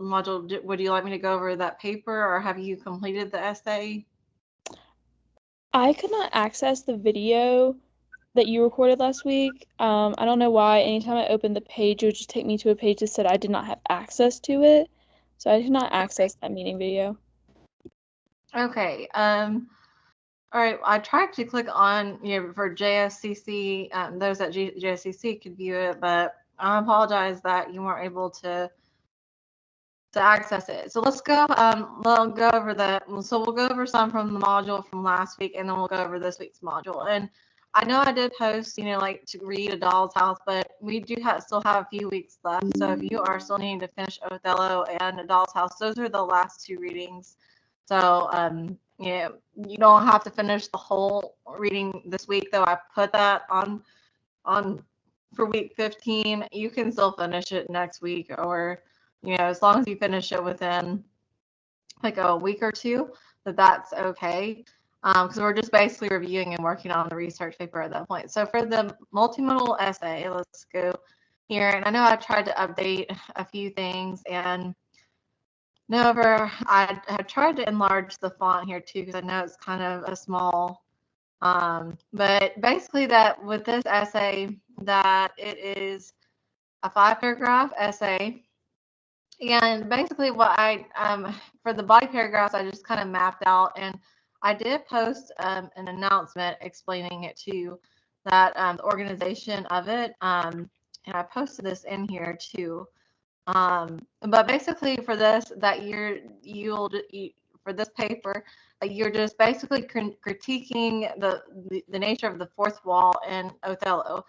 module, would you like me to go over that paper, or have you completed the essay? I could not access the video that you recorded last week. I don't know why. Anytime I opened the page, it would just take me to a page that said I did not have access to it. So I did not access that meeting video. Okay. All right. I tried to click on, for JSCC. Those at JSCC could view it, but I apologize that you weren't able to access it. So let's go. We'll go over we'll go over some from the module from last week, and then we'll go over this week's module. And I know I did post, like to read A Doll's House, but we do still have a few weeks left. So if you are still needing to finish Othello and A Doll's House, those are the last two readings. So you don't have to finish the whole reading this week, though. I put that on for week 15. You can still finish it next week, or as long as you finish it within like a week or two, that's okay. Because we're just basically reviewing and working on the research paper at that point. So for the multimodal essay, let's go here. And I know I tried to update a few things, and I had tried to enlarge the font here too, because I know it's kind of a small. But basically, that with this essay, that it is a 5-paragraph essay. And basically, what for the body paragraphs, I just kind of mapped out, and I did post an announcement explaining it to that the organization of it, and I posted this in here too. But basically, for this, for this paper, you're just basically critiquing the nature of the fourth wall in Othello.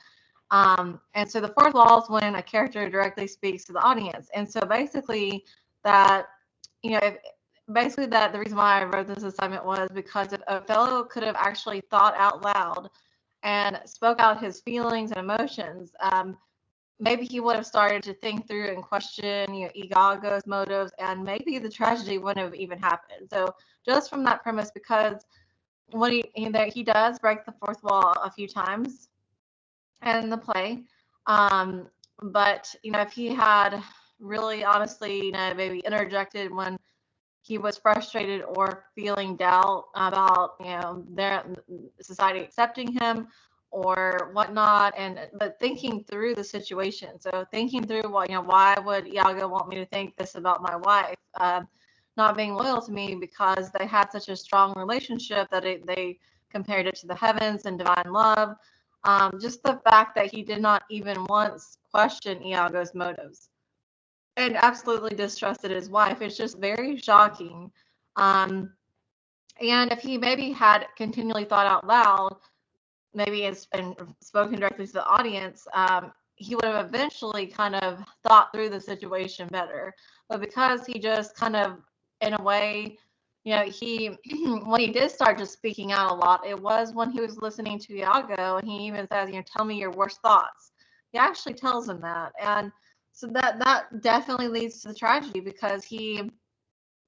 And so the fourth wall is when a character directly speaks to the audience. And so basically that, if, basically that the reason why I wrote this assignment was because if Othello could have actually thought out loud and spoke out his feelings and emotions, maybe he would have started to think through and question, Iago's motives, and maybe the tragedy wouldn't have even happened. So just from that premise, because when he does break the fourth wall a few times in the play. Um, but if he had really honestly, maybe interjected when he was frustrated or feeling doubt about, their society accepting him or whatnot, but thinking through the situation. So thinking through why would Iago want me to think this about my wife? Not being loyal to me because they had such a strong relationship that they compared it to the heavens and divine love. Just the fact that he did not even once question Iago's motives and absolutely distrusted his wife is just very shocking. Um, and if he maybe had continually thought out loud, maybe and spoken directly to the audience, he would have eventually kind of thought through the situation better. But because he just kind of, in a way, he when he did start just speaking out a lot, it was when he was listening to Iago, and he even says, "Tell me your worst thoughts." He actually tells him that, and so that definitely leads to the tragedy because he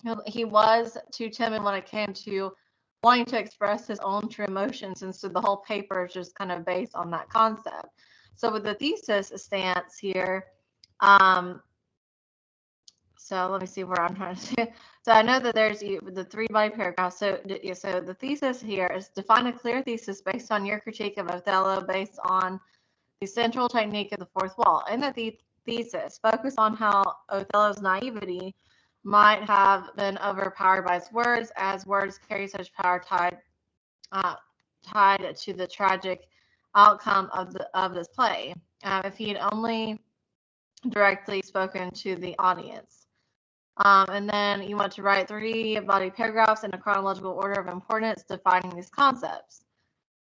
was too timid when it came to wanting to express his own true emotions, and so the whole paper is just kind of based on that concept. So with the thesis stance here, um, so let me see where I'm trying to see. So I know that there's the 3 body paragraphs. So the thesis here is define a clear thesis based on your critique of Othello based on the central technique of the fourth wall. In the thesis, focus on how Othello's naivety might have been overpowered by his words, as words carry such power uh, tied to the tragic outcome of this play. If he had only directly spoken to the audience. And then you want to write 3 body paragraphs in a chronological order of importance, defining these concepts.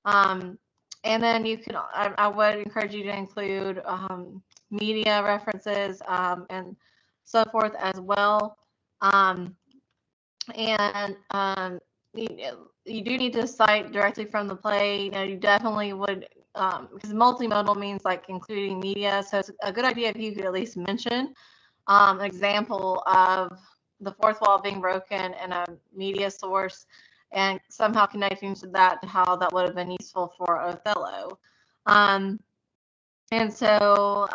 Um, and then I would encourage you to include media references and so forth as well. Um, and you, you do need to cite directly from the play. You definitely would, because multimodal means like including media. So it's a good idea if you could at least mention an example of the fourth wall being broken in a media source and somehow connecting to that to how that would have been useful for Othello. Um, and so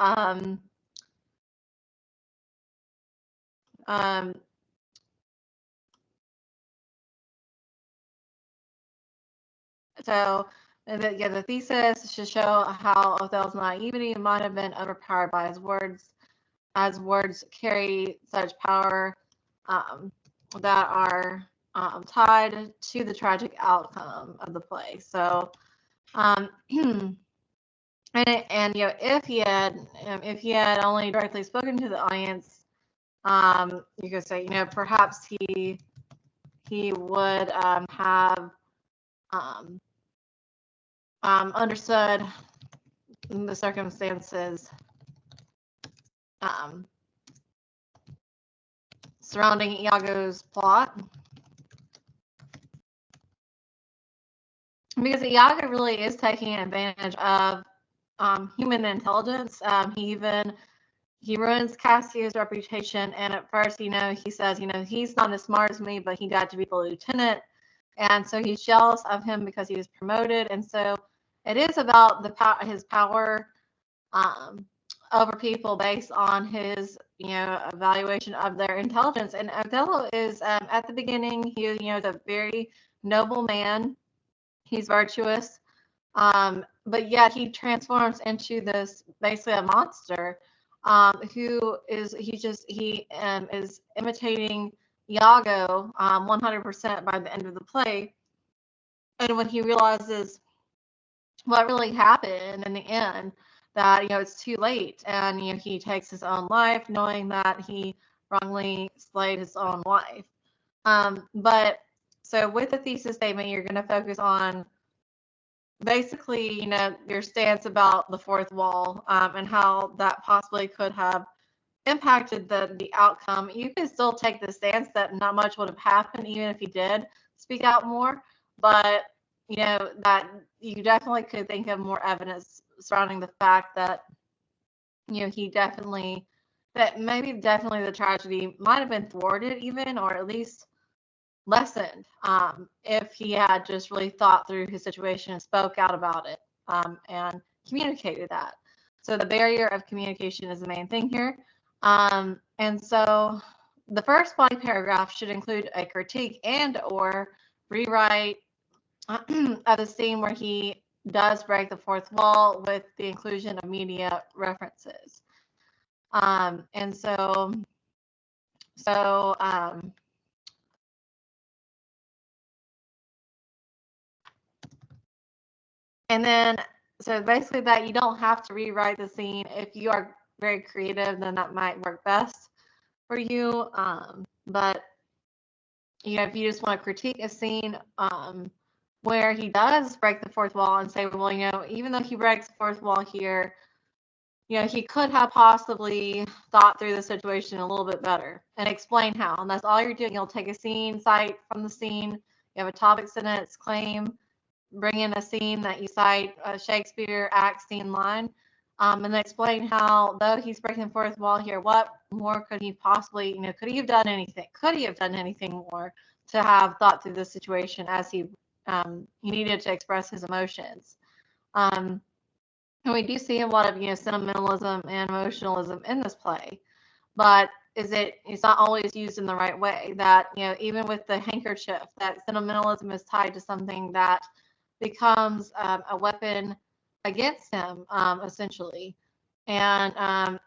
So the thesis should show how Othello's naivety might have been overpowered by his words, as words carry such power that are tied to the tragic outcome of the play. So, and if he had only directly spoken to the audience, you could say perhaps he would have understood the circumstances surrounding Iago's plot, because Iago really is taking advantage of human intelligence. He ruins Cassio's reputation, and at first, he says, he's not as smart as me, but he got to be the lieutenant, and so he's jealous of him because he was promoted, and so it is about his power over people based on his evaluation of their intelligence. And Othello is at the beginning, he is a very noble man. He's virtuous, but yet he transforms into this basically a monster, who is is imitating Iago 100% by the end of the play. And when he realizes what really happened in the end, that it's too late, and he takes his own life, knowing that he wrongly slayed his own wife. But so with the thesis statement, you're going to focus on basically, your stance about the fourth wall, and how that possibly could have impacted the outcome. You can still take the stance that not much would have happened even if he did speak out more, but that you definitely could think of more evidence surrounding the fact that he definitely definitely the tragedy might have been thwarted, even, or at least lessened, if he had just really thought through his situation and spoke out about it, and communicated that. So the barrier of communication is the main thing here. And so the first body paragraph should include a critique and or rewrite of the scene where he does break the fourth wall with the inclusion of media references. And so and then, so basically that you don't have to rewrite the scene. If you are very creative, then that might work best for you. But, if you just want to critique a scene where he does break the fourth wall and say, well, even though he breaks the fourth wall here, he could have possibly thought through the situation a little bit better and explain how. And that's all you're doing. You'll take a scene, cite from the scene. You have a topic, sentence, claim, bring in a scene that you cite, a Shakespeare act, scene, line, and then explain how, though he's breaking the fourth wall here, what more could he possibly, could he have done anything? Could he have done anything more to have thought through the situation as he needed to express his emotions? And we do see a lot of, sentimentalism and emotionalism in this play, but it's not always used in the right way. That, even with the handkerchief, that sentimentalism is tied to something that becomes a weapon against him, essentially. And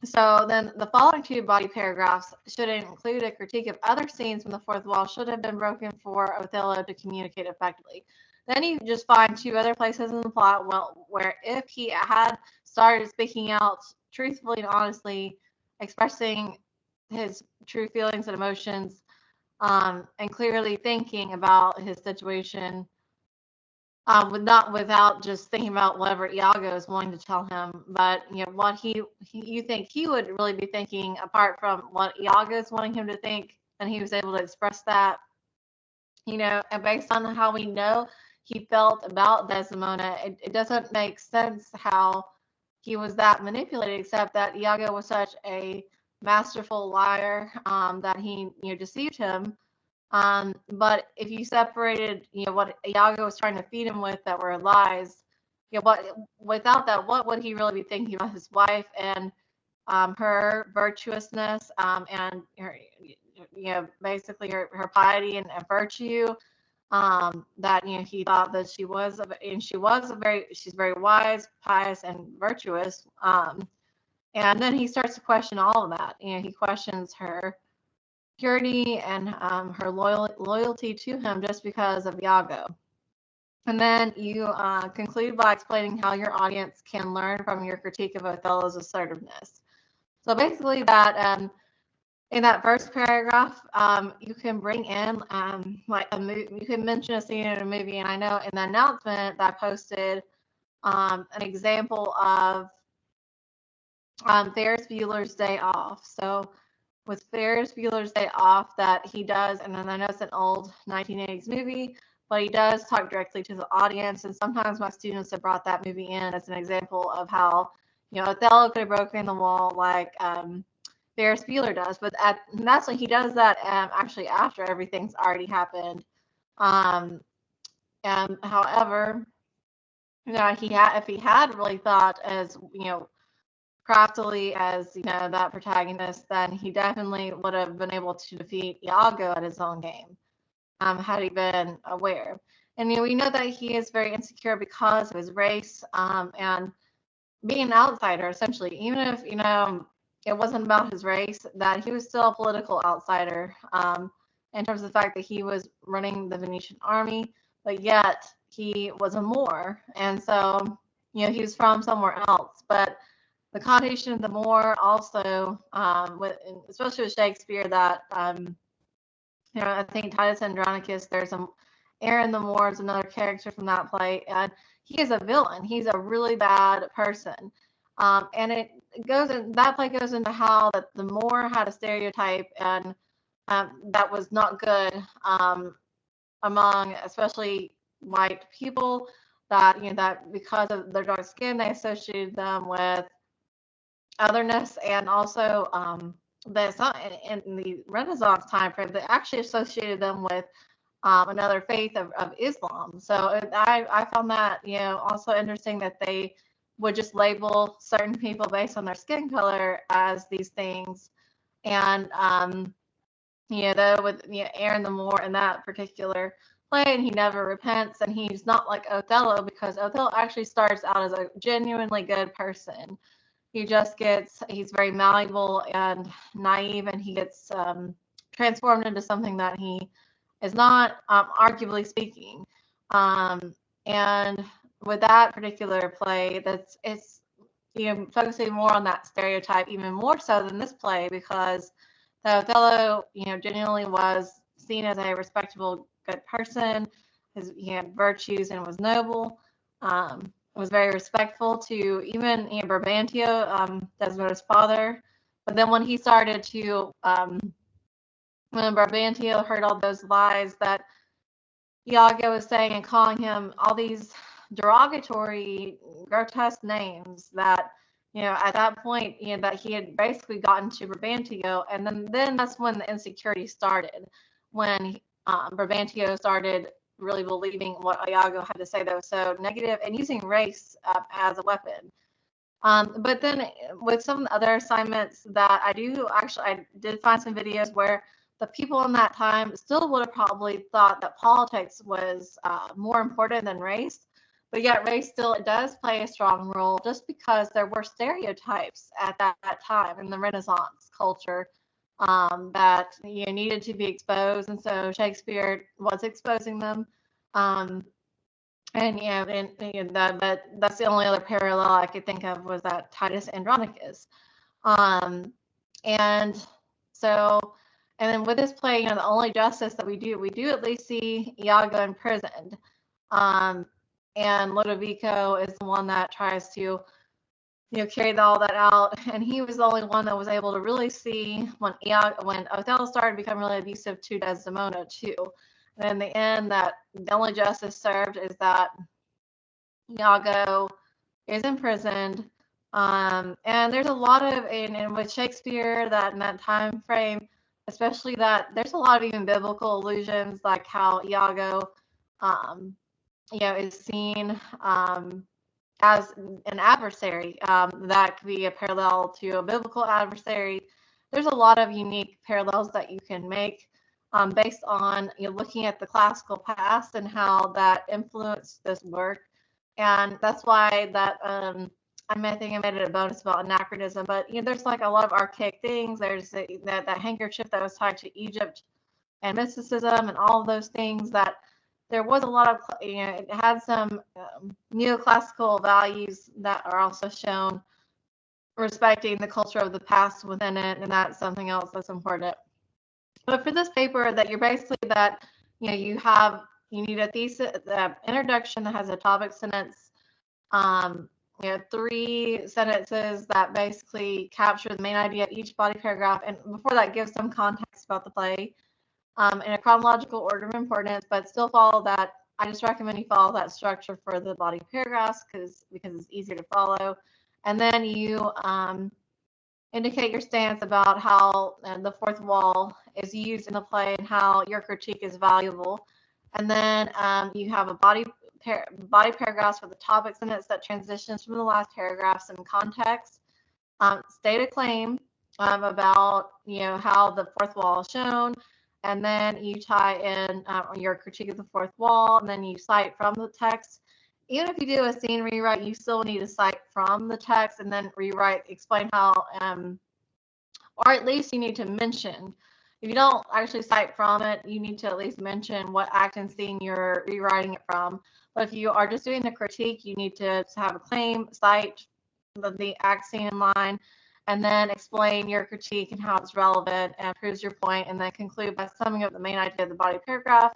so then the following two body paragraphs should include a critique of other scenes when the fourth wall should have been broken for Othello to communicate effectively. Then you just find two other places in the plot where if he had started speaking out truthfully and honestly, expressing his true feelings and emotions, and clearly thinking about his situation, without just thinking about whatever Iago is wanting to tell him, but what you think he would really be thinking apart from what Iago is wanting him to think, and he was able to express that, and based on how we know he felt about Desdemona, it doesn't make sense how he was that manipulated, except that Iago was such a masterful liar, that he deceived him. But if you separated, what Iago was trying to feed him with that were lies, without that, what would he really be thinking about his wife? And her virtuousness, and her, basically her piety and virtue. That he thought that she was, and she's very wise, pious, and virtuous. And then he starts to question all of that. He questions her purity and her loyalty to him just because of Iago. And then you conclude by explaining how your audience can learn from your critique of Othello's assertiveness. So basically, that in that first paragraph, you can bring in like you can mention a scene in a movie, and I know in the announcement that I posted an example of Ferris Bueller's Day Off. So with Ferris Bueller's Day Off, that he does, and then I know it's an old 1980s movie, but he does talk directly to the audience. And sometimes my students have brought that movie in as an example of how, Othello could have broken the wall like Ferris Bueller does. But that's when he does that actually after everything's already happened. And however, if he had really thought as, craftily as that protagonist, then he definitely would have been able to defeat Iago at his own game, had he been aware. And we know that he is very insecure because of his race, and being an outsider, essentially. Even if it wasn't about his race, that he was still a political outsider, in terms of the fact that he was running the Venetian army, but yet he was a Moor, and so he was from somewhere else. But the connotation of the Moor also, especially with Shakespeare, that I think Titus Andronicus, there's Aaron the Moor is another character from that play, and he is a villain. He's a really bad person, and that play goes into how that the Moor had a stereotype, and that was not good among especially white people. That that because of their dark skin, they associated them with otherness, and also in the Renaissance time frame, they actually associated them with another faith of Islam. So I found that also interesting that they would just label certain people based on their skin color as these things, and though with Aaron the Moor in that particular play, and he never repents, and he's not like Othello, because Othello actually starts out as a genuinely good person. He's very malleable and naive, and he gets transformed into something that he is not, arguably speaking. And with that particular play, it's focusing more on that stereotype, even more so than this play, because the Othello genuinely was seen as a respectable, good person. He had virtues and was noble. Was very respectful to even Brabantio, Desdemona's father. But then when he started to, when Brabantio heard all those lies that Iago was saying and calling him all these derogatory, grotesque names, that at that point that he had basically gotten to Brabantio, and then that's when the insecurity started, when Brabantio started really believing what Iago had to say that was so negative, and using race as a weapon. But then with some other assignments that I did find some videos where the people in that time still would have probably thought that politics was more important than race, but yet race still does play a strong role, just because there were stereotypes at that time in the Renaissance culture, that needed to be exposed, and so Shakespeare was exposing them. And but that's the only other parallel I could think of, was that Titus Andronicus. And so, and then with this play, the only justice that we do at least see Iago imprisoned. And Lodovico is the one that tries to carry all that out, and he was the only one that was able to really see when Othello started to become really abusive to Desdemona too. And in the end, that the only justice served is that Iago is imprisoned. And there's a lot of, and with Shakespeare, that in that time frame, especially, that there's a lot of even biblical allusions, like how Iago, is seen as an adversary. That could be a parallel to a biblical adversary. There's a lot of unique parallels that you can make based on looking at the classical past and how that influenced this work. And that's why that I think I made it a bonus about anachronism, but there's like a lot of archaic things. There's that handkerchief that was tied to Egypt and mysticism and all of those things that there was a lot of, it had some neoclassical values that are also shown, respecting the culture of the past within it, and that's something else that's important. But for this paper, that you're basically that, you need a thesis, the introduction that has a topic sentence, 3 sentences that basically capture the main idea of each body paragraph, and before that, give some context about the play in a chronological order of importance, but still follow that. I just recommend you follow that structure for the body paragraphs because it's easier to follow. And then you indicate your stance about how the fourth wall is used in the play and how your critique is valuable. And then you have a body paragraphs for the topic sentence that transitions from the last paragraphs in context. State a claim about how the fourth wall is shown, and then you tie in your critique of the fourth wall, and then you cite from the text. Even if you do a scene rewrite, you still need to cite from the text and then rewrite, explain how, or at least you need to mention. If you don't actually cite from it, you need to at least mention what act and scene you're rewriting it from. But if you are just doing the critique, you need to have a claim, cite the act, scene, and line, and then explain your critique and how it's relevant and proves your point, and then conclude by summing up the main idea of the body paragraph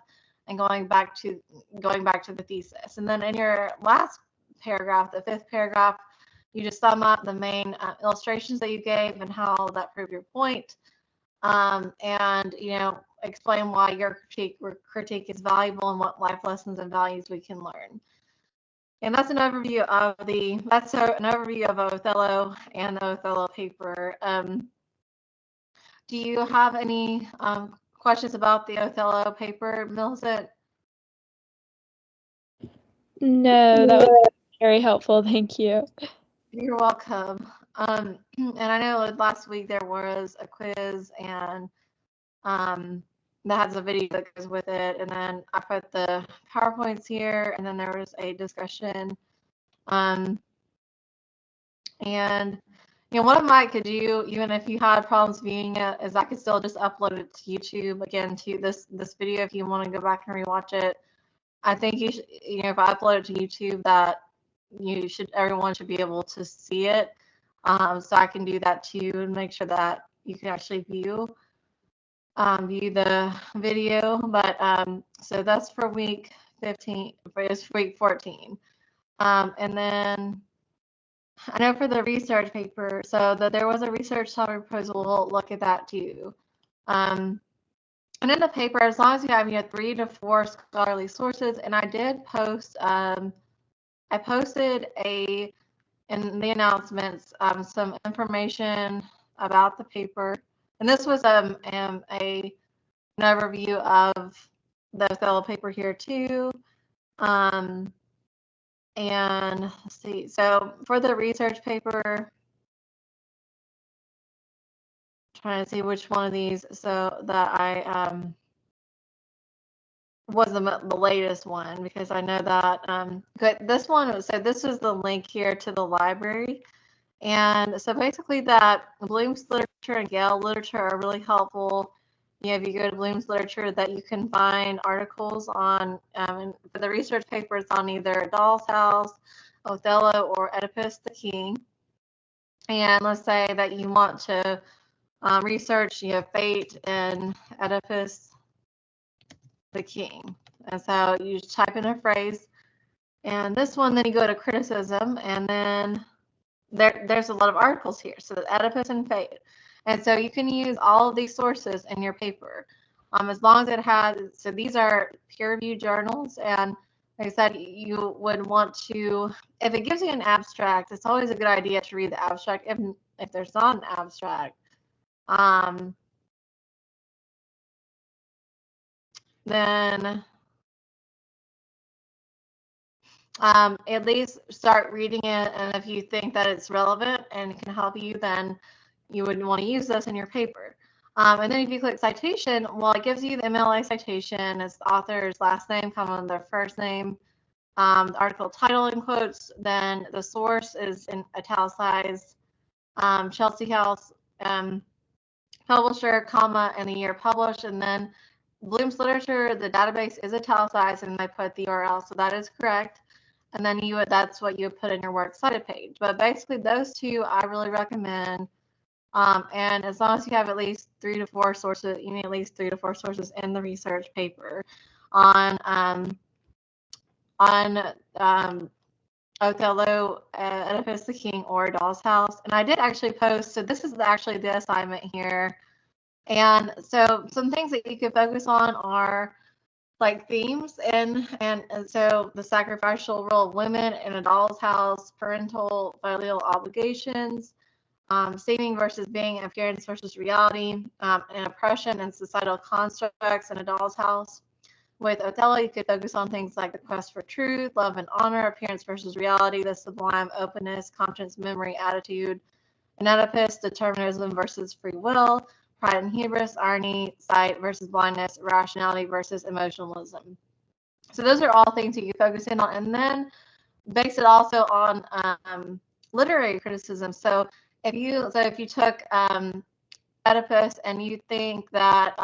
and going back to the thesis. And then in your last paragraph, the 5th paragraph, you just sum up the main illustrations that you gave and how that proved your point, and explain why your critique is valuable and what life lessons and values we can learn. And that's an overview of Othello and the Othello paper. Do you have any questions about the Othello paper, Millicent? No, that was very helpful. Thank you. You're welcome. And I know last week there was a quiz, and that has a video that goes with it. And then I put the PowerPoints here, and then there was a discussion. And what I might could do, even if you had problems viewing it, is I could still just upload it to YouTube again, to this video, if you want to go back and rewatch it. I think you should, if I upload it to YouTube, that everyone should be able to see it. So I can do that too and make sure that you can actually view the video. But so that's for week 15, it's week 14. And then I know for the research paper, so that there was a research topic proposal, we'll look at that too. And in the paper, as long as you have 3 to 4 scholarly sources, and I did post, I posted in the announcements some information about the paper, and this was an overview of the Othello paper here too. And let's see, so for the research paper, trying to see which one of these so that I was the latest one, because I know that this one, so this is the link here to the library. And so basically that Bloom's literature and Gale literature are really helpful. If you go to Bloom's literature, that you can find articles on, for the research papers, on either Doll's House, Othello, or Oedipus the King. And let's say that you want to research, fate and Oedipus the King. And so you just type in a phrase. And this one, then you go to criticism, and then there's a lot of articles here. So the Oedipus and fate. And so you can use all of these sources in your paper, as long as it has. So these are peer-reviewed journals, and like I said, you would want to, if it gives you an abstract, it's always a good idea to read the abstract. If there's not an abstract, then at least start reading it, and if you think that it's relevant and can help you, then you would want to use this in your paper. And then if you click citation, well, it gives you the MLA citation. It's the author's last name, comma, on their first name, the article title in quotes, then the source is in italicized, Chelsea House, publisher, comma, and the year published, and then Bloom's Literature, the database is italicized, and they put the URL, so that is correct. And then that's what you would put in your works cited page. But basically, those two I really recommend. And as long as you have at least 3 to 4 sources, you need at least 3 to 4 sources in the research paper on Othello, Oedipus the King, or Doll's House. And I did actually post, so this is actually the assignment here. And so some things that you could focus on are like themes, and so the sacrificial role of women in a doll's house, parental filial obligations, seeming versus being, appearance versus reality, and oppression and societal constructs in a doll's house. With Othello, you could focus on things like the quest for truth, love and honor, appearance versus reality, the sublime openness, conscience, memory, attitude. In Oedipus, determinism versus free will, pride and hubris, irony, sight versus blindness, rationality versus emotionalism. So those are all things that you focus in on, and then base it also on literary criticism. So if you took Oedipus and you think that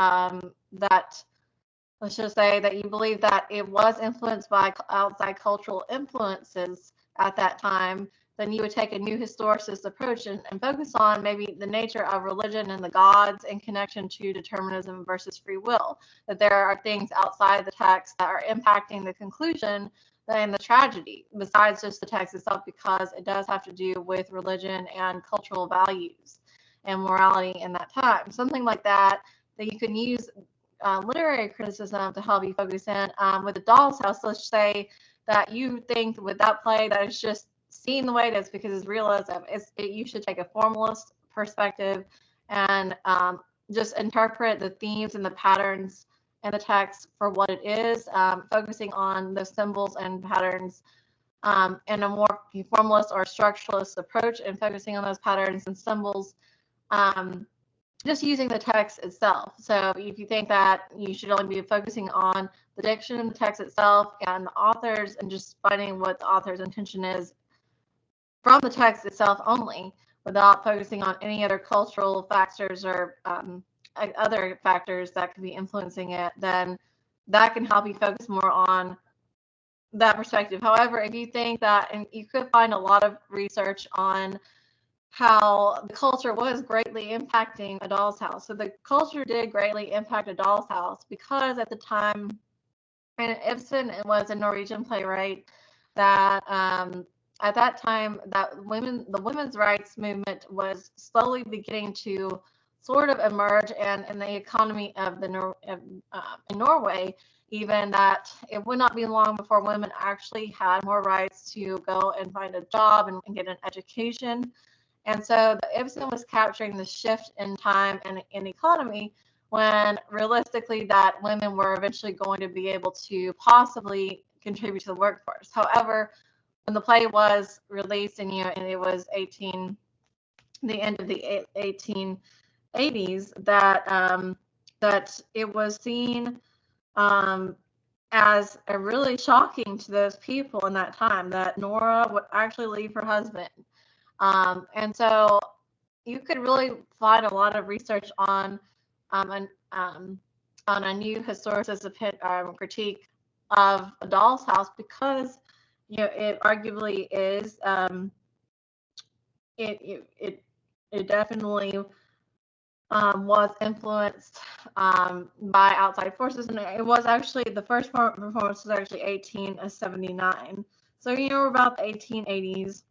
let's just say that you believe that it was influenced by outside cultural influences at that time, then you would take a new historicist approach and focus on maybe the nature of religion and the gods in connection to determinism versus free will. That there are things outside the text that are impacting the conclusion and the tragedy, besides just the text itself, because it does have to do with religion and cultural values and morality in that time. Something like that you can use literary criticism to help you focus in. With the Doll's House, let's say that you think with that play that it's just seen the way it is because it's realism. You should take a formalist perspective and just interpret the themes and the patterns in the text for what it is, focusing on the symbols and patterns in a more formalist or structuralist approach, and focusing on those patterns and symbols. Just using the text itself. So if you think that you should only be focusing on the diction in the text itself and the authors, and just finding what the author's intention is from the text itself only, without focusing on any other cultural factors or other factors that could be influencing it, then that can help you focus more on that perspective. However, if you think that, and you could find a lot of research on how the culture was greatly impacting A Doll's House. So the culture did greatly impact A Doll's House because at the time, and Ibsen was a Norwegian playwright that at that time that the women's rights movement was slowly beginning to sort of emerge, and in the economy of in Norway, even that it would not be long before women actually had more rights to go and find a job and get an education. And so the Ibsen was capturing the shift in time and in economy, when realistically that women were eventually going to be able to possibly contribute to the workforce. However, when the play was released and it was the end of the 1880s, that it was seen as a really shocking to those people in that time that Nora would actually leave her husband. And so you could really find a lot of research on a new historicist critique of A Doll's House, because it arguably is it definitely was influenced by outside forces, and it was actually the first performance was actually 1879. So we're about the 1880s.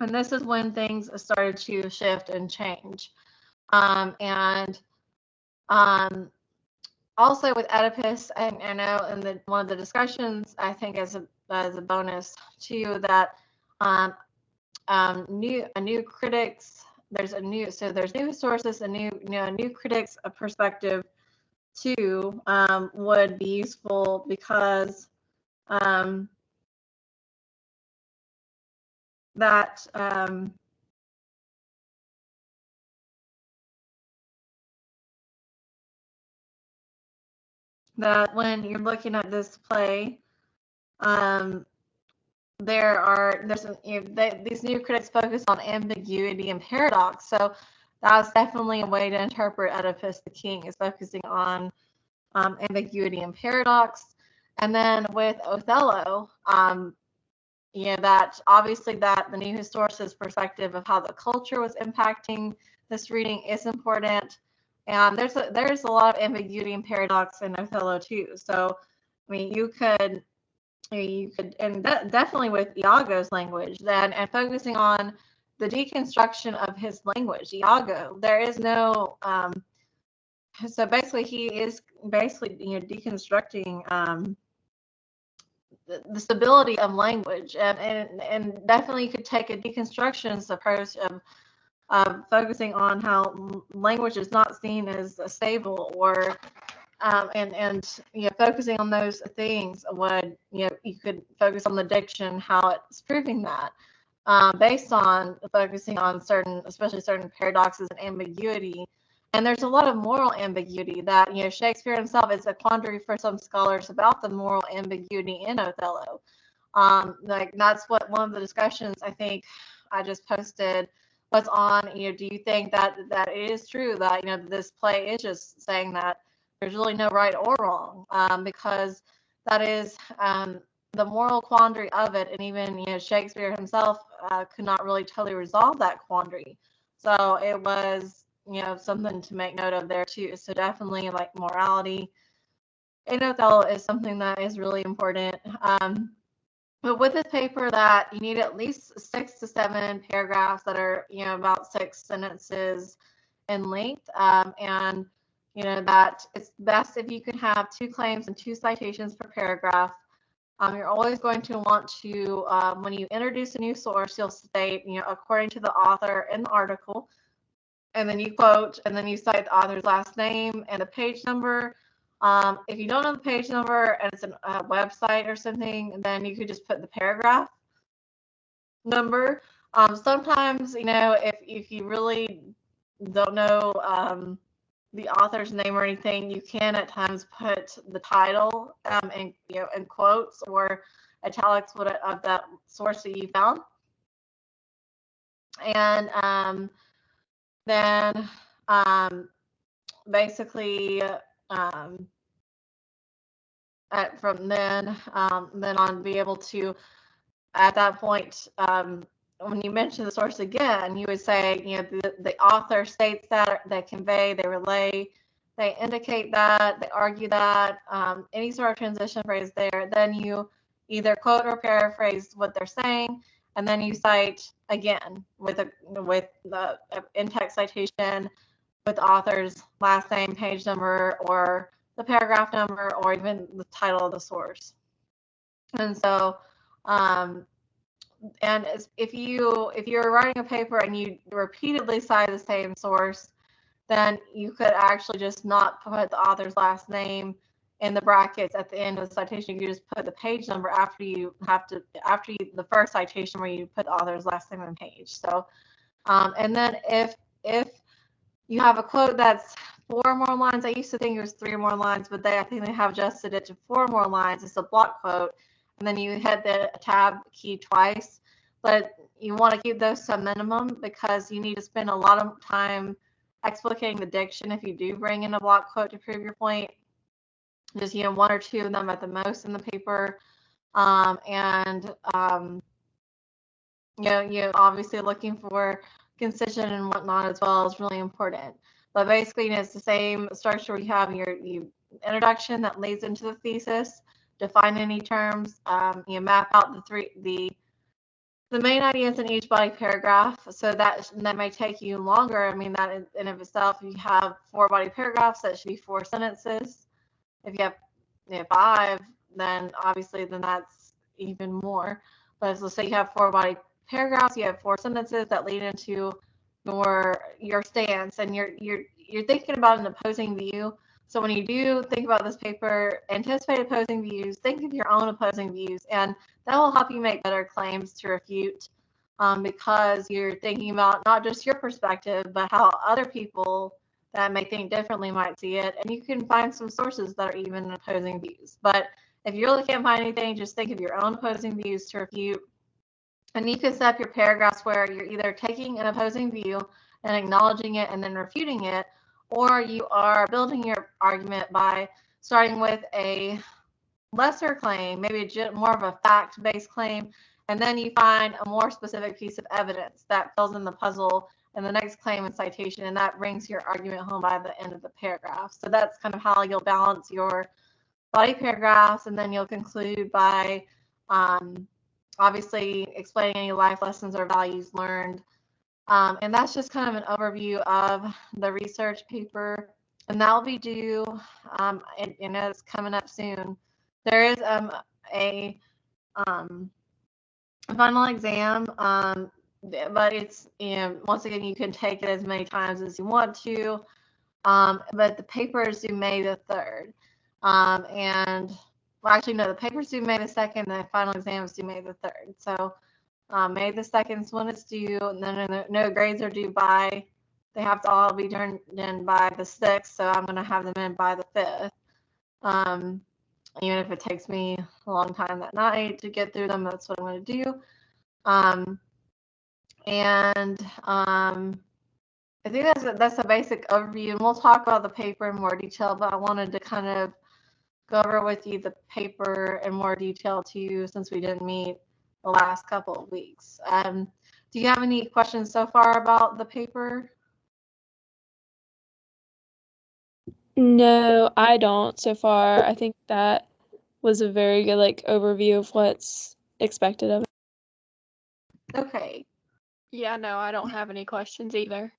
And this is when things started to shift and change. And also with Oedipus, and I know in one of the discussions, I think as a bonus too, that new critics, there's new sources, a new critics a perspective too would be useful, because that that when you're looking at this play, these new critics focus on ambiguity and paradox. So that's definitely a way to interpret Oedipus the King, is focusing on ambiguity and paradox. And then with Othello, that obviously that the new historicist perspective of how the culture was impacting this reading is important. And there's a lot of ambiguity and paradox in Othello too. So, I mean, you could, and definitely with Iago's language, then, and focusing on the deconstruction of his language. Iago, there is no, so basically he is basically, deconstructing the stability of language, and definitely could take a deconstructionist approach of focusing on how language is not seen as stable, or and focusing on those things would, you could focus on the diction, how it's proving that, based on focusing on especially certain paradoxes and ambiguity. And there's a lot of moral ambiguity that, Shakespeare himself is a quandary for some scholars about the moral ambiguity in Othello. Like that's what one of the discussions I think I just posted was on. Do you think that it is true that this play is just saying that there's really no right or wrong, because that is the moral quandary of it, and even Shakespeare himself could not really totally resolve that quandary. So it was something to make note of there too. So definitely, like, morality in Othello is something that is really important. But with this paper, that you need at least 6 to 7 paragraphs that are about 6 sentences in length, and that it's best if you can have 2 claims and 2 citations per paragraph. You're always going to want to, when you introduce a new source, you'll state, according to the author in the article, and then you quote, and then you cite the author's last name and the page number. If you don't know the page number and it's a website or something, then you could just put the paragraph number. Sometimes, if you really don't know the author's name or anything, you can at times put the title in quotes or italics of that source that you found. And then basically from then on, be able to, at that point, when you mention the source again, you would say, the author states that, they convey, they relay, they indicate that, they argue that, any sort of transition phrase there. Then you either quote or paraphrase what they're saying, and then you cite again with the in-text citation with the author's last name, page number, or the paragraph number, or even the title of the source. And so, and if you're writing a paper and you repeatedly cite the same source, then you could actually just not put the author's last name in the brackets at the end of the citation. You just put the page number after the first citation where you put the author's last name and page. So, and then if you have a quote that's 4 more lines, I used to think it was 3 more lines, but I think they have adjusted it to 4 more lines. It's a block quote, and then you hit the tab key twice. But you want to keep those to a minimum, because you need to spend a lot of time explicating the diction if you do bring in a block quote to prove your point. Just 1 or 2 of them at the most in the paper, and obviously looking for concision and whatnot as well is really important. But basically, it's the same structure. You have your introduction that leads into the thesis, define any terms, you map out the main ideas in each body paragraph. So that may take you longer. I mean, that in of itself, if you have 4 body paragraphs, that should be 4 sentences. If you have 5, then obviously that's even more. But let's say you have 4 body paragraphs, you have 4 sentences that lead into your stance, and you're thinking about an opposing view. So when you do think about this paper, anticipate opposing views, think of your own opposing views, and that will help you make better claims to refute because you're thinking about not just your perspective, but how other people that may think differently might see it. And you can find some sources that are even opposing views. But if you really can't find anything, just think of your own opposing views to refute. And you can set up your paragraphs where you're either taking an opposing view and acknowledging it and then refuting it, or you are building your argument by starting with a lesser claim, maybe more of a fact-based claim, and then you find a more specific piece of evidence that fills in the puzzle in the next claim and citation, and that brings your argument home by the end of the paragraph. So that's kind of how you'll balance your body paragraphs, and then you'll conclude by obviously explaining any life lessons or values learned. And that's just kind of an overview of the research paper, and that will be due, and it's coming up soon. There is a final exam, but it's, once again, you can take it as many times as you want to, but the paper is due May the 3rd. And, well, actually, no, the paper's due May the 2nd, the final exam is due May the 3rd. So May the 2nd is when it's due, and then no grades are due by, they have to all be turned in by the 6th, so I'm going to have them in by the 5th. Even if it takes me a long time that night to get through them, that's what I'm going to do. I think that's a basic overview, and we'll talk about the paper in more detail, but I wanted to kind of go over with you the paper in more detail too, since we didn't meet the last couple of weeks. Do you have any questions so far about the paper? No, I don't so far. I think that was a very good overview of what's expected of it. Okay. Yeah, no, I don't have any questions either.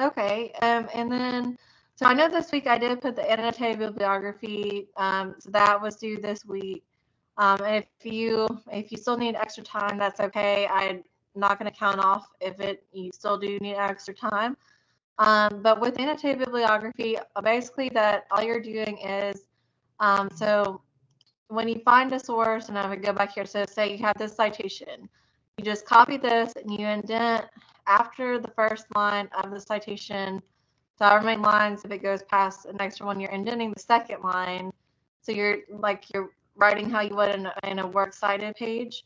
Okay. And then, so I know this week I did put the annotated bibliography, so that was due this week. And if you still need extra time, that's okay. I'm not going to count off if you still do need extra time. But with annotated bibliography, basically that all you're doing is, so when you find a source, and I'm going to go back here, so say you have this citation, you just copy this and you indent after the first line of the citation, so however many lines, if it goes past an extra one, you're indenting the second line. So you're writing how you would in a works cited page.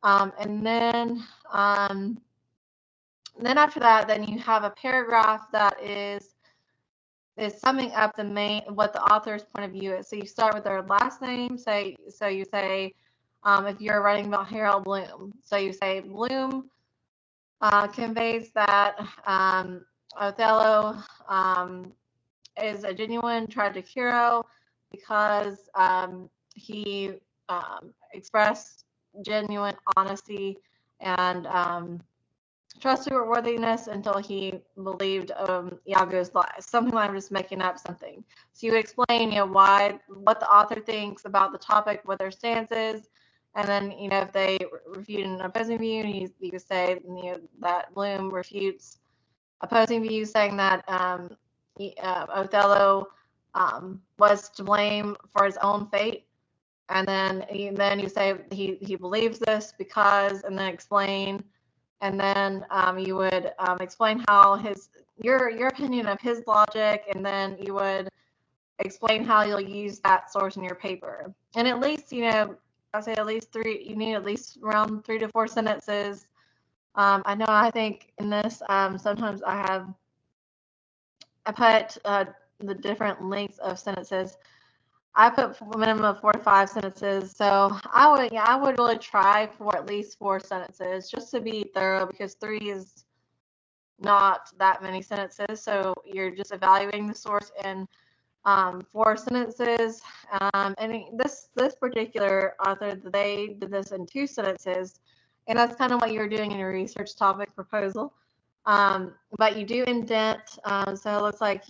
And then after that, then you have a paragraph that is summing up what the author's point of view is. So you start with their last name. So you say, if you're writing about Harold Bloom, so you say Bloom conveys that Othello is a genuine tragic hero because he expressed genuine honesty and trustworthiness until he believed Iago's lies. Something like, I'm just making up something. So you explain, what the author thinks about the topic, what their stance is, and then, if they refute an opposing view, you could say, that Bloom refutes opposing views, saying that Othello was to blame for his own fate. And then you say he believes this because, and then explain. And then you would explain how your opinion of his logic, and then you would explain how you'll use that source in your paper. And at least, I'd say at least three. You need at least around 3 to 4 sentences. I think in this sometimes I put the different lengths of sentences. I put a minimum of 4 to 5 sentences. So I would really try for at least 4 sentences just to be thorough, because 3 is not that many sentences. So you're just evaluating the source in 4 sentences. And this particular author, they did this in 2 sentences. And that's kind of what you're doing in your research topic proposal. But you do indent, so it looks like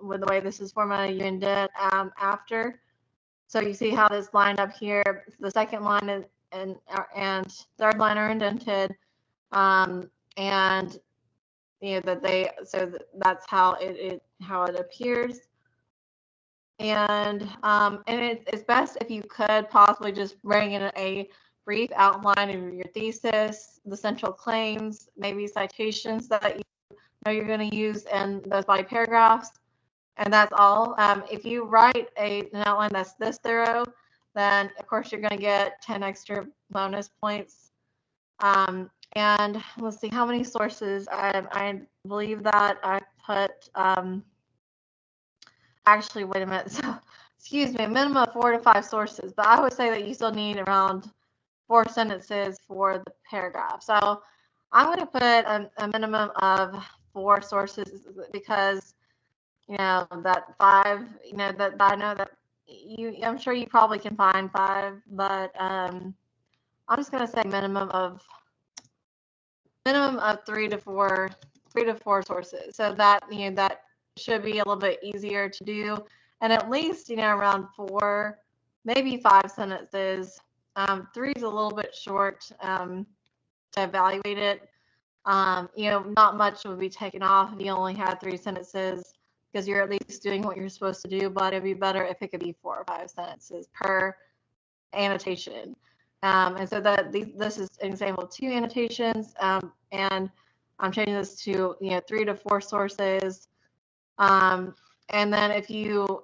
with the way this is formatted, you indent after. So you see how this lined up here. The second line is, and third line are indented, and that's how it appears. And it's best if you could possibly just bring in a brief outline of your thesis, the central claims, maybe citations that you know you're going to use in those body paragraphs, and that's all. If you write an outline that's this thorough, then of course you're going to get 10 extra bonus points. And let's see how many sources. I believe that I put, actually, wait a minute. So, excuse me, a minimum of 4 to 5 sources, but I would say that you still need around 4 sentences for the paragraph. So I'm going to put a minimum of 4 sources because, you know, that 5, you know, that I know that I'm sure you probably can find 5, but I'm just going to say minimum of 3 to 4 sources. So that, you know, that should be a little bit easier to do, and at least, you know, around 4, maybe 5 sentences. 3 is a little bit short to evaluate it. You know, not much would be taken off if you only had 3 sentences because you're at least doing what you're supposed to do, but it'd be better if it could be 4 or 5 sentences per annotation. And so this is an example of 2 annotations, and I'm changing this to, you know, 3 to 4 sources. And then if you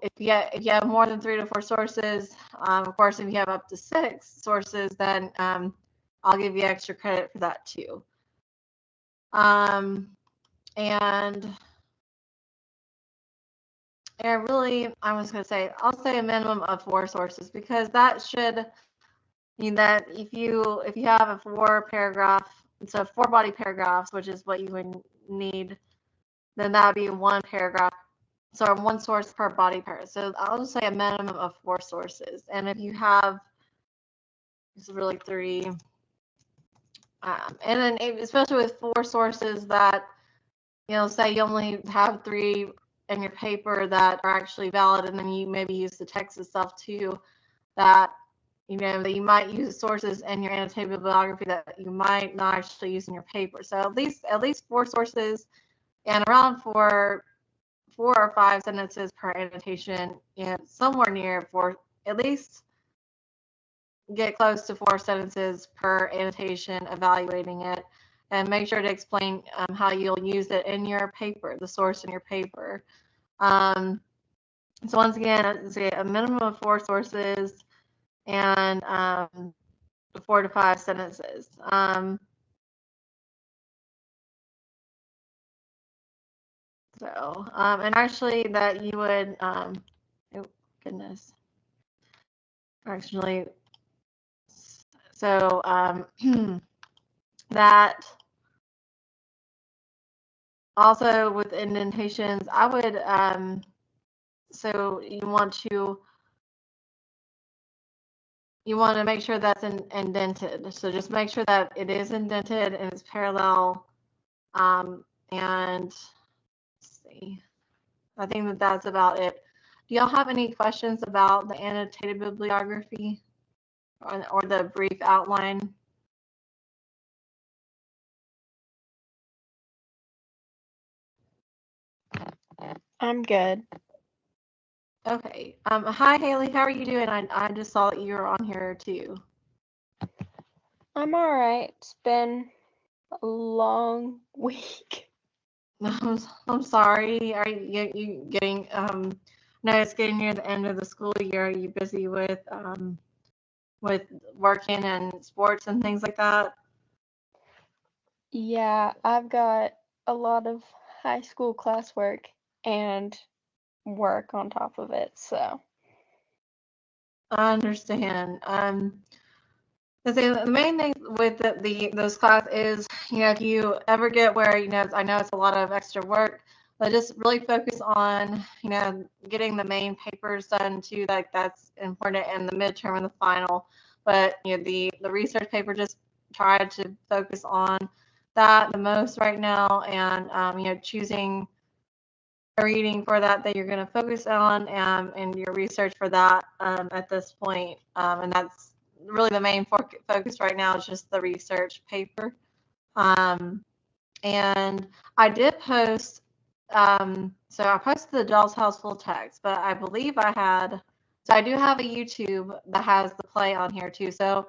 have more than 3 to 4 sources, of course, if you have up to 6 sources, then I'll give you extra credit for that too. And really, I was going to say, I'll say a minimum of 4 sources because that should mean that if you have a 4 paragraph, so 4 body paragraphs, which is what you would need, then that would be 1 paragraph. So 1 source per body paragraph. So I'll just say a minimum of 4 sources. And if you have, it's really 3, and then especially with 4 sources that, you know, say you only have 3 in your paper that are actually valid, and then you maybe use the text itself too, that, you know, that you might use sources in your annotated bibliography that you might not actually use in your paper. So at least 4 sources and around 4 or 5 sentences per annotation, and somewhere near 4, at least get close to 4 sentences per annotation, evaluating it, and make sure to explain how you'll use it in your paper, the source in your paper. So once again, I'd say a minimum of 4 sources and 4 to 5 sentences. And actually that you would, oh goodness, actually, so that also with indentations, I would, so you want to make sure that's indented. So just make sure that it is indented and it's parallel. And let's see, I think that that's about it. Do y'all have any questions about the annotated bibliography or the brief outline? I'm good. Okay. Hi, Haley. How are you doing? I just saw that you were on here too. I'm all right. It's been a long week. I'm sorry. Are you getting no, it's getting near the end of the school year. Are you busy with working and sports and things like that? Yeah, I've got a lot of high school classwork and work on top of it, so. I understand. The main thing with those class is, you know, if you ever get where, you know, I know it's a lot of extra work, but just really focus on, you know, getting the main papers done too. Like that's important, and the midterm and the final. But you know, the research paper, just try to focus on that the most right now, and you know, choosing a reading for that you're going to focus on, and your research for that at this point, and that's really the main focus right now is just the research paper. And I did post, so I posted the Doll's House full text, but I believe so I do have a YouTube that has the play on here too. So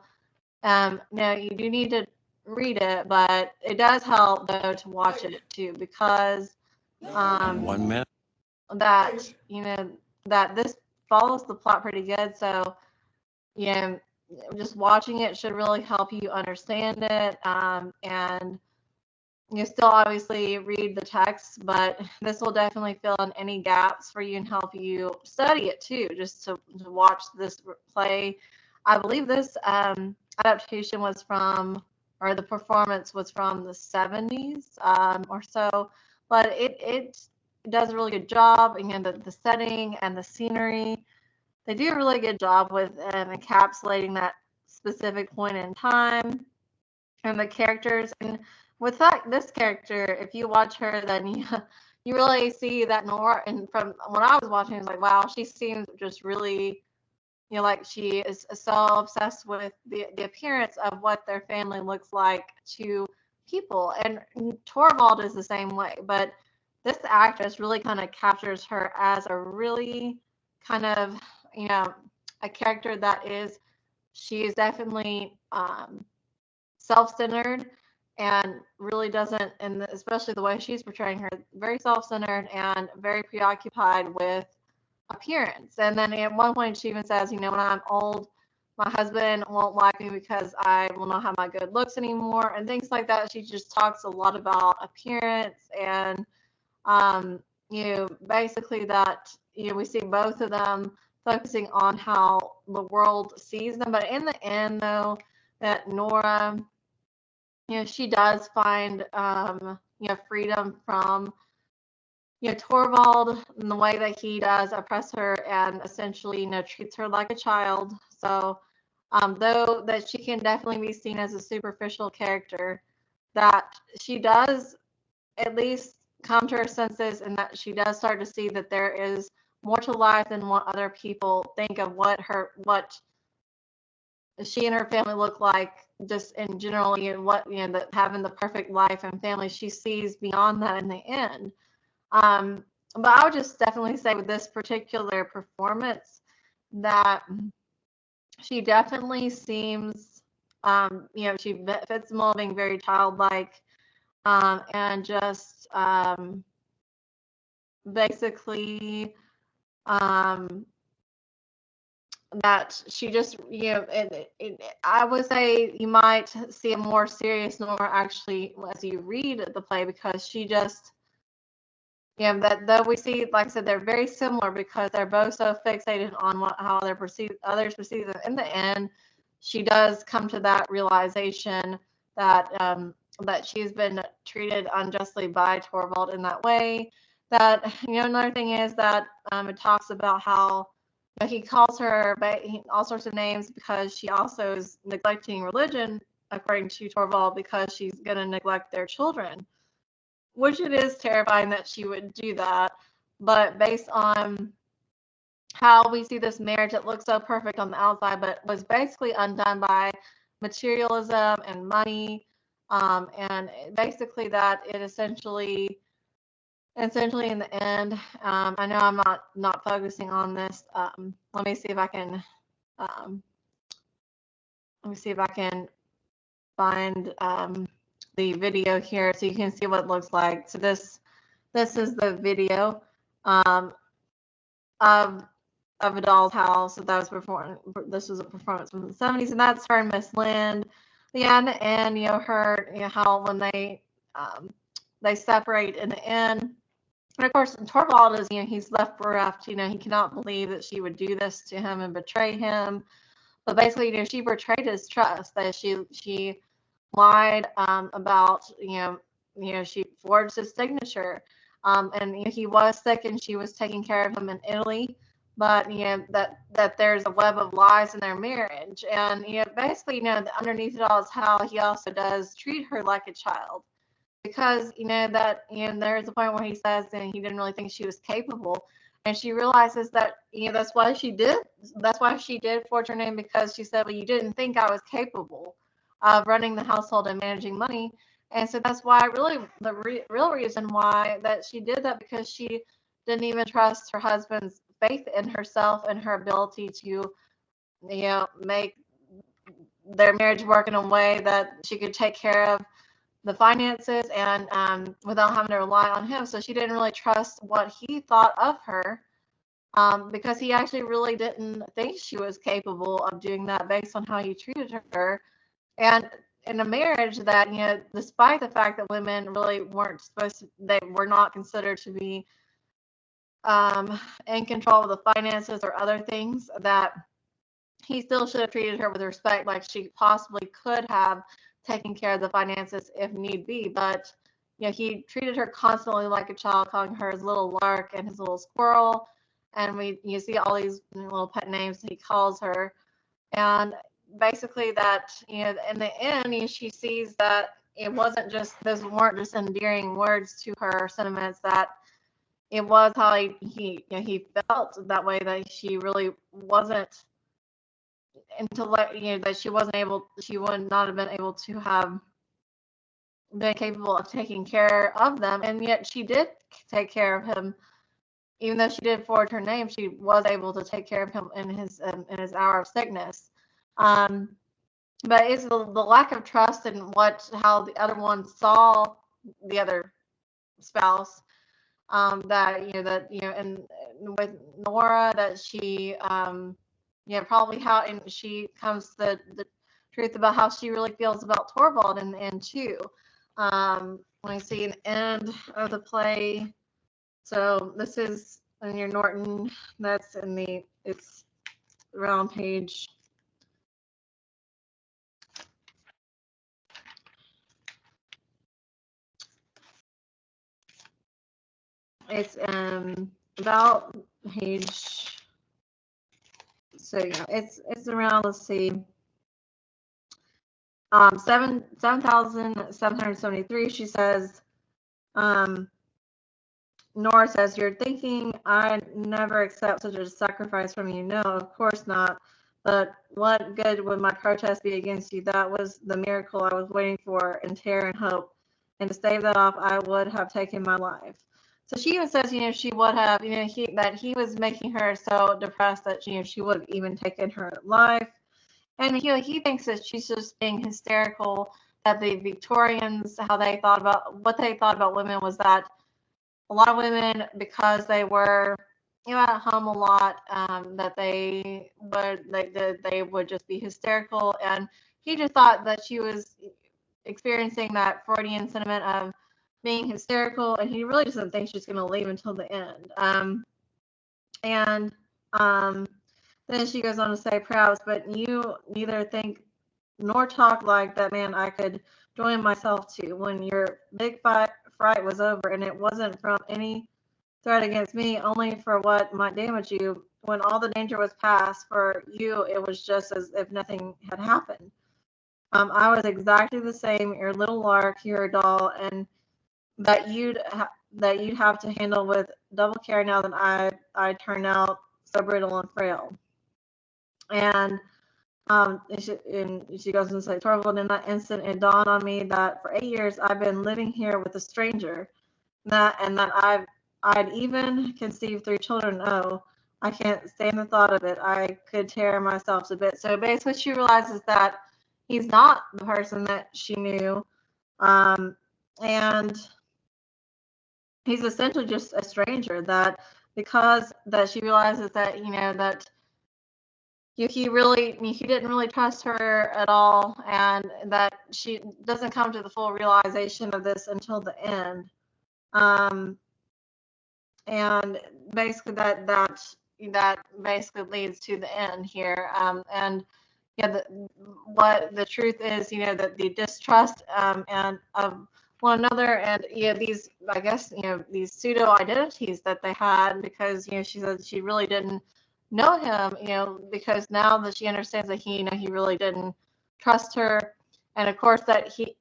Now you do need to read it, but it does help though to watch it too, because 1 minute. that that this follows the plot pretty good. So you know, just watching it should really help you understand it, and you still obviously read the text, but this will definitely fill in any gaps for you and help you study it too, just to watch this play. I believe this adaptation was from, or the performance was from the 70s or so, but it does a really good job. Again, the setting and the scenery, they do a really good job with encapsulating that specific point in time and the characters. And with this character, if you watch her, then you really see that Nora. And from when I was watching, it's like, wow, she seems just really, like she is so obsessed with the appearance of what their family looks like to people. And Torvald is the same way, but this actress really kind of captures her as a really kind of, you know, a character that is, she is definitely self-centered and really doesn't, and especially the way she's portraying her, very self-centered and very preoccupied with appearance. And then at one point she even says, when I'm old, my husband won't like me because I will not have my good looks anymore, and things like that. She just talks a lot about appearance, and basically that, we see both of them focusing on how the world sees them. But in the end, though, that Nora, she does find, freedom from, Torvald in the way that he does oppress her and essentially, treats her like a child. So, though that she can definitely be seen as a superficial character, that she does at least come to her senses, and that she does start to see that there is more to life than what other people think of, what she and her family look like just in general, what, that having the perfect life and family. She sees beyond that in the end. But I would just definitely say with this particular performance that she definitely seems, she fits the mold being very childlike, and just basically that she just, I would say you might see a more serious Nora actually as you read the play, because she just, that though we see, like I said, they're very similar because they're both so fixated on how others perceive them. In the end, she does come to that realization that that she's been treated unjustly by Torvald in that way. That, another thing is that it talks about how, he calls her by all sorts of names because she also is neglecting religion, according to Torvald, because she's going to neglect their children, which it is terrifying that she would do that. But based on how we see this marriage that looks so perfect on the outside, but was basically undone by materialism and money, and basically that it essentially in the end, I know I'm not focusing on this. Let me see if I can. Let me see if I can find the video here so you can see what it looks like. So this is the video of a doll's house that was performed. This was a performance from the 70s, and that's her and Miss Lind. Yeah, and her, how when they separate in the end. And of course, Torvald is, he's left bereft. He cannot believe that she would do this to him and betray him. But basically, she betrayed his trust. That she lied about, she forged his signature, and he was sick, and she was taking care of him in Italy. But that there's a web of lies in their marriage, and basically, underneath it all is how he also does treat her like a child. Because that there's a point where he says that he didn't really think she was capable, and she realizes that that's why she did forge her name, because she said, well, you didn't think I was capable of running the household and managing money. And so that's why really the real reason why that she did that, because she didn't even trust her husband's faith in herself and her ability to make their marriage work in a way that she could take care of the finances and without having to rely on him. So she didn't really trust what he thought of her, because he actually really didn't think she was capable of doing that based on how he treated her. And in a marriage that, despite the fact that women really weren't supposed to, they were not considered to be in control of the finances or other things, that he still should have treated her with respect, like she possibly could have taken care of the finances if need be. But he treated her constantly like a child, calling her his little lark and his little squirrel, and you see all these little pet names he calls her. And basically that, in the end, she sees that it wasn't just, those weren't just endearing words to her sentiments, that it was how he felt that way, that she really wasn't intellect, that she would not have been able to have been capable of taking care of them. And yet she did take care of him. Even though she did forge her name, she was able to take care of him in his hour of sickness. But it's the lack of trust in how the other one saw the other spouse, and with Nora, that she probably how, and she comes to the truth about how she really feels about Torvald in the end too. When I see an end of the play, so this is in your Norton, that's it's around page. It's about page. So it's around, let's see, 7,773. She says, Nora says, "You're thinking I'd never accept such a sacrifice from you. No, of course not. But what good would my protest be against you? That was the miracle I was waiting for in terror and hope. And to stave that off, I would have taken my life." So she even says, she would have, that he was making her so depressed that, she would have even taken her life. And he thinks that she's just being hysterical, that the Victorians, what they thought about women was that a lot of women, because they were, at home a lot, that they would just be hysterical. And he just thought that she was experiencing that Freudian sentiment of being hysterical, and he really doesn't think she's going to leave until the end. And then she goes on to say, "Perhaps, but you neither think nor talk like that man I could join myself to. When your big fright was over, and it wasn't from any threat against me, only for what might damage you, when all the danger was past, for you it was just as if nothing had happened. I was exactly the same, your little lark, your doll, and that you'd have to handle with double care now that I turned out so brittle and frail." And she goes and says, "Torvald, in that instant, it dawned on me that for 8 years I've been living here with a stranger, that I'd even conceived 3 children. Oh, I can't stand the thought of it. I could tear myself to bits." So basically, she realizes that he's not the person that she knew, and he's essentially just a stranger. That because that she realizes that that he didn't really trust her at all, and that she doesn't come to the full realization of this until the end. And basically that basically leads to the end here. And what the truth is, that the distrust and of one another, and these, I guess, these pseudo identities that they had, because she said she really didn't know him, because now that she understands that he really didn't trust her. And of course that she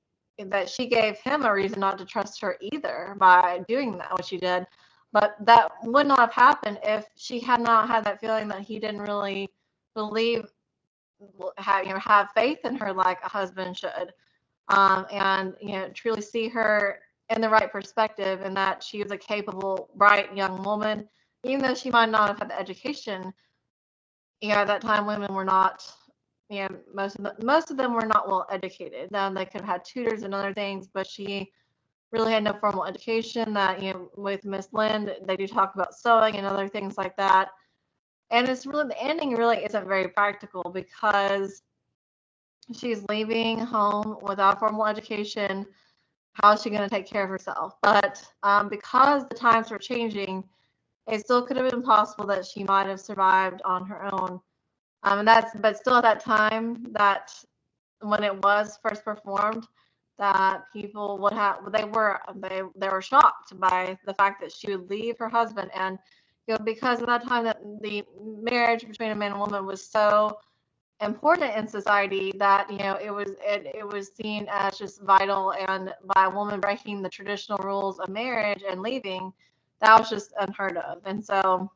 gave him a reason not to trust her either by doing that, what she did. But that would not have happened if she had not had that feeling that he didn't really believe, have faith in her like a husband should, and truly see her in the right perspective, and that she was a capable, bright young woman, even though she might not have had the education. At that time, women were not, most of them were not well educated. They could have had tutors and other things, but she really had no formal education. That with Miss Lind, they do talk about sewing and other things like that. And it's really, the ending really isn't very practical because she's leaving home without formal education. How is she going to take care of herself? But because the times were changing, it still could have been possible that she might have survived on her own. But still at that time, that when it was first performed, that people would have, they were shocked by the fact that she would leave her husband. And because at that time that the marriage between a man and woman was so important in society, that it was seen as just vital, and by a woman breaking the traditional rules of marriage and leaving, that was just unheard of. And so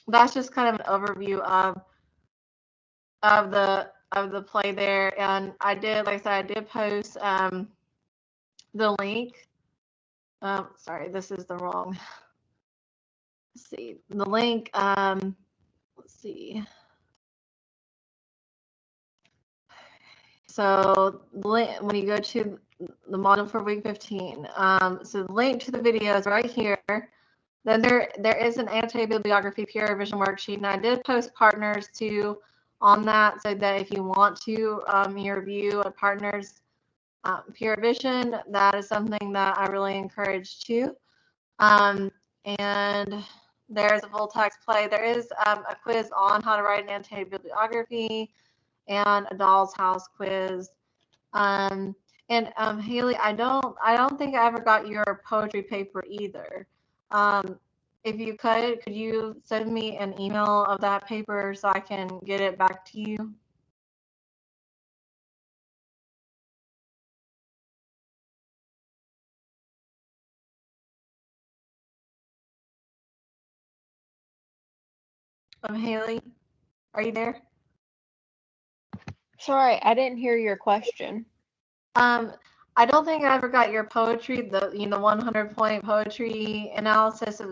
that's just kind of an overview of the play there. And I did, like I said, I did post the link. Sorry, this is the wrong. Let's see the link. Let's see. So when you go to the model for week 15, so the link to the video is right here. Then there is an annotated bibliography peer revision worksheet, and I did post partners too on that, so that if you want to review a partner's peer revision, that is something that I really encourage too. And there's a full text play. There is a quiz on how to write an annotated bibliography, and a doll's house quiz. And Haley, I don't think I ever got your poetry paper either. If you could you send me an email of that paper so I can get it back to you? Haley, are you there? Sorry, I didn't hear your question. I don't think I ever got your poetry, the 100-point poetry analysis of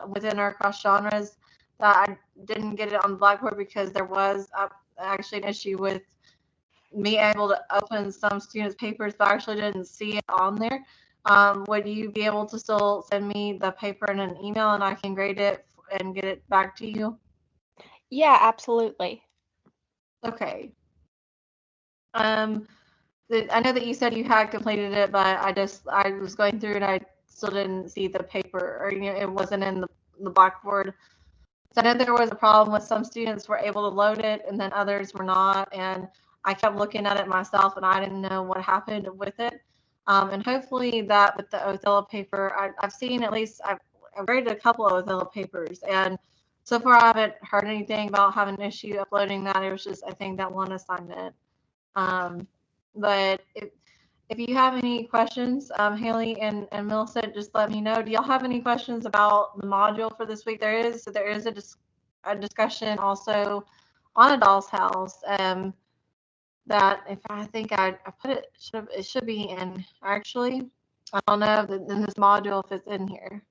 within our cross genres. That I didn't get it on the Blackboard because there was actually an issue with me able to open some students' papers, but I actually didn't see it on there. Would you be able to still send me the paper in an email, and I can grade it and get it back to you? Yeah, absolutely. Okay. I know that you said you had completed it, but I was going through and I still didn't see the paper, or it wasn't in the Blackboard. So I know there was a problem with some students were able to load it and then others were not, and I kept looking at it myself and I didn't know what happened with it. And hopefully that with the Othello paper, I've seen at least I've graded a couple of Othello papers, and so far I haven't heard anything about having an issue uploading that. It was just, I think, that one assignment. But if you have any questions, Haley and Melissa, just let me know. Do y'all have any questions about the module for this week? There is a discussion also on a doll's house. That if I think I put it, it should be in, actually. I don't know in this module if it's in here.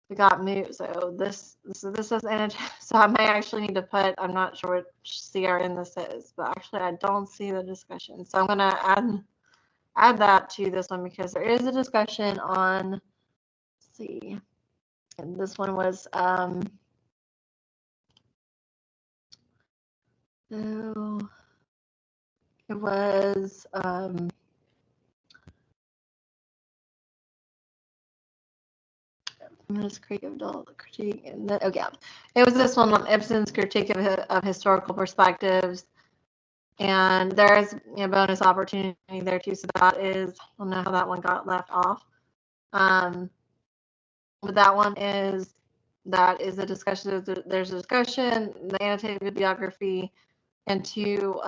We got moved, so this is annotated. So I may actually need to put, I'm not sure what CRN this is, but actually I don't see the discussion. So I'm gonna add that to this one because there is a discussion on, let's see, and this one was so it was feminist creative adult critique, and then, oh yeah, it was this one on Ibsen's critique of historical perspectives. And there's a bonus opportunity there too. So that is, I don't know how that one got left off. But that is a discussion. There's a discussion, the annotated bibliography, and 2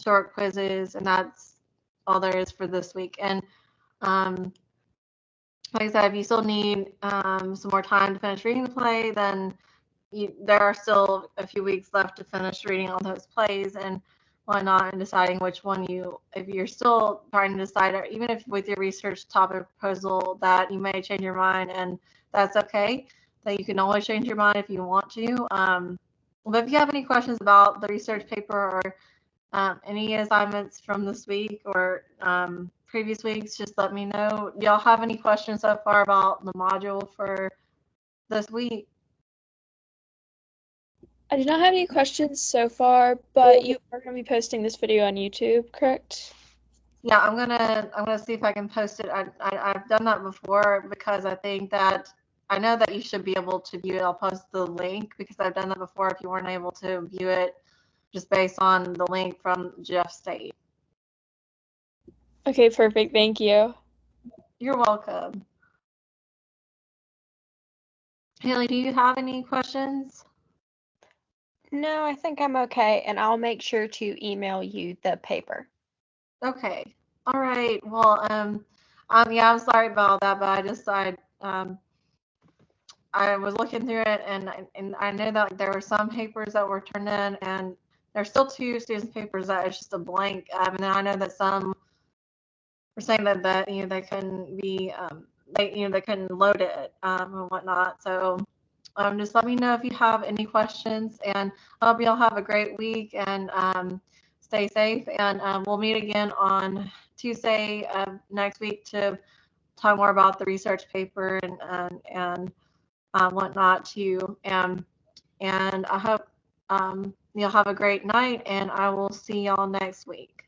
short quizzes, and that's all there is for this week. And like I said, if you still need some more time to finish reading the play, then there are still a few weeks left to finish reading all those plays and whatnot, and deciding which one if you're still trying to decide, or even if with your research topic proposal that you may change your mind, and that's okay, that you can always change your mind if you want to. But if you have any questions about the research paper or any assignments from this week or previous weeks, just let me know. Do y'all have any questions so far about the module for this week? I do not have any questions so far, but you are going to be posting this video on YouTube, correct? Yeah, I'm gonna see if I can post it. I've done that before because I think that I know that you should be able to view it. I'll post the link because I've done that before if you weren't able to view it just based on the link from Jeff State. Okay, perfect. Thank you. You're welcome. Haley, do you have any questions? No, I think I'm okay, and I'll make sure to email you the paper. Okay. All right. Well, yeah, I'm sorry about that, but I was looking through it, and I know that there were some papers that were turned in, and there's still 2 students' papers that is just a blank. And then I know that some were saying that they couldn't be they couldn't load it and whatnot. So just let me know if you have any questions, and I hope y'all have a great week and stay safe. And we'll meet again on Tuesday next week to talk more about the research paper and whatnot too. And I hope you'll have a great night, and I will see y'all next week.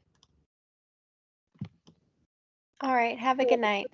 All right, have a good night.